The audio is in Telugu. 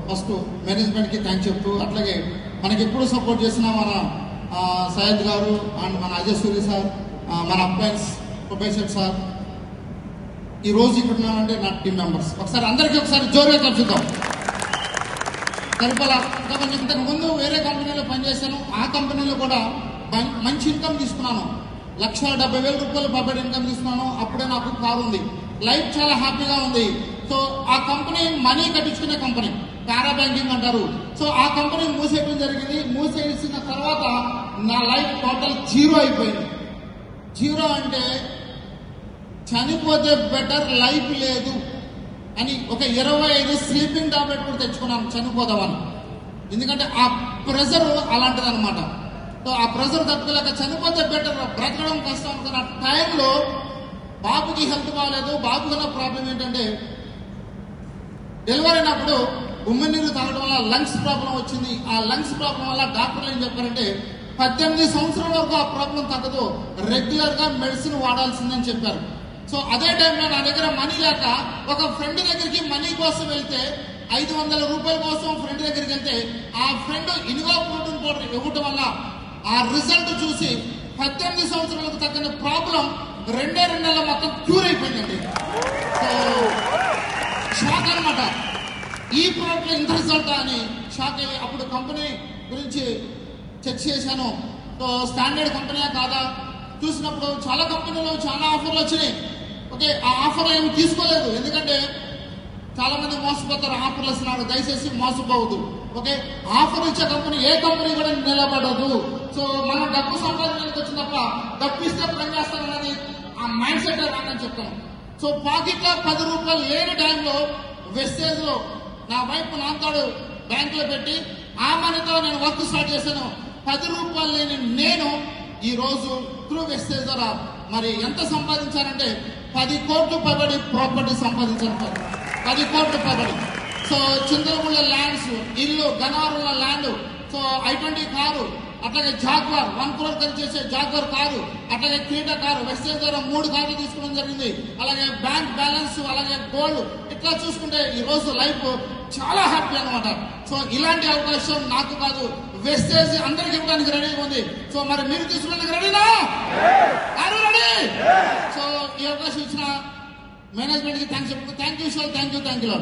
ఫస్ట్ మేనేజ్మెంట్కి థ్యాంక్స్ చెప్తూ, అట్లాగే మనకి ఎప్పుడు సపోర్ట్ చేసిన మన సయ్యద్ గారు అండ్ మన అజయ్ సూరి సార్, మన అప్లయన్స్ ప్రొఫెసర్ సార్, ఈ రోజు ఇక్కడ ఉన్నామంటే నా టీం మెంబర్స్. ఒకసారి అందరికీ ఒకసారి జోరుగా కలుపుతాం. సరిపలా ఇంతకు ముందు వేరే కంపెనీలో పనిచేశాను. ఆ కంపెనీలో కూడా మంచి ఇన్కమ్ తీసుకున్నాను. 1,70,000 రూపాయలు పబ్లిక్ ఇన్కమ్ తీసుకున్నాను. అప్పుడే నాకు కారు ఉంది. లైఫ్ చాలా హ్యాపీగా ఉంది. సో ఆ కంపెనీ మనీ కట్టించుకునే కంపెనీ, పారా బ్యాంకింగ్ అంటారు. సో ఆ కంపెనీ మూసేయడం జరిగింది. మూసేసిన తర్వాత నా లైఫ్ టోటల్ జీరో అయిపోయింది. జీరో అంటే చనిపోతే బెటర్, లైఫ్ లేదు అని ఒక 25 స్లీపింగ్ టాబ్లెట్ కూడా తెచ్చుకున్నాను చనిపోదామని. ఎందుకంటే ఆ ప్రెషర్ అలాంటిది అనమాట. సో ఆ ప్రెషర్ తట్టుకోలేక చనిపోతే బెటర్, బ్రతకడం కష్టం అనుకున్న టైంలో బాబుకి హెల్త్ బాగాలేదు. బాబుకున్న ప్రాబ్లం ఏంటంటే డెలివరీ అయినప్పుడు ఉమ్మినీరు తాగడం వల్ల లంగ్స్ ప్రాబ్లం వచ్చింది. ఆ లంగ్స్ ప్రాబ్లం వల్ల డాక్టర్లు ఏం చెప్పారంటే 18 సంవత్సరాల వరకు ఆ ప్రాబ్లం తగ్గదు, రెగ్యులర్ గా మెడిసిన్ వాడాల్సిందని చెప్పారు. సో అదే టైంలో నా దగ్గర మనీ లేక ఒక ఫ్రెండ్ దగ్గరికి మనీ కోసం వెళ్తే 500 రూపాయల కోసం ఫ్రెండ్ దగ్గరికి వెళ్తే ఆ ఫ్రెండ్ ఇనుగో ప్రోటీన్ పౌడర్ ఇవ్వటం వల్ల ఆ రిజల్ట్ చూసి 18 సంవత్సరాలకు తగ్గిన ప్రాబ్లం 2 నెలల మొత్తం క్యూర్ అయిపోయిందండి. సో షాక్ అనమాట, ఈ ప్రోడక్ట్ ఇంత రిజల్ట్ అని షాక్ అయ్యి అప్పుడు కంపెనీ గురించి చెక్ చేశాను. సో స్టాండర్డ్ కంపెనీ కాదా చూసినప్పుడు చాలా కంపెనీలు చాలా ఆఫర్లు వచ్చినాయి. ఓకే, ఆ ఆఫర్లు ఏమి తీసుకోలేదు, ఎందుకంటే చాలా మంది మోసపోతారు. ఆఫర్లు ఇస్తున్నారు, దయచేసి మోసపోవద్దు. ఓకే, ఆఫర్ ఇచ్చే కంపెనీ ఏ కంపెనీ కూడా నిలబడదు. సో మనం డబ్బు సంపాదించడానికి వచ్చిన తప్ప డబ్బు ఇస్తే పని చేస్తామన్నది ఆ మైండ్ సెట్ రాదని చెప్తాను. సో పాకెట్ లో 10 రూపాయలు లేని టైంలో వెస్టేజ్ లో నా వైపు నాన్నతాడు బ్యాంక్ లో పెట్టి ఆ మనీతో నేను వర్క్ స్టార్ట్ చేశాను. 10 రూపాయలు లేని నేను ఈ రోజు త్రూ వెస్టేజ్ ద్వారా మరి ఎంత సంపాదించానంటే 10 కోట్లు పైబడి ప్రాపర్టీ సంపాదించాను. 10 కోట్లు పైబడి. సో చింతలపూడి ల్యాండ్స్, ఇల్లు, గన్నవరంలో ల్యాండ్, సో I-20 కారు, అట్లాగే జాగ్వార్ 1 crore ఖర్చు చేసే జాగ్వార్ కారు, అట్లాగే క్రీడా కారు, వెస్టేజ్ ద్వారా 3 కార్లు తీసుకోవడం జరిగింది. అలాగే బ్యాంక్ బ్యాలెన్స్, అలాగే గోల్డ్, ఇట్లా చూసుకుంటే ఈ రోజు లైఫ్ చాలా హ్యాపీ అనమాట. సో ఇలాంటి అవకాశం నాకు కాదు, వెస్టేజ్ అందరికి ఇవ్వడానికి రెడీగా ఉంది. సో మరి మీరు తీసుకోవడానికి రెడీనా? రెడీ? సో ఈ అవకాశం ఇచ్చిన మేనేజ్మెంట్ కి థ్యాంక్స్ చెప్తూ thank you sir, thank you.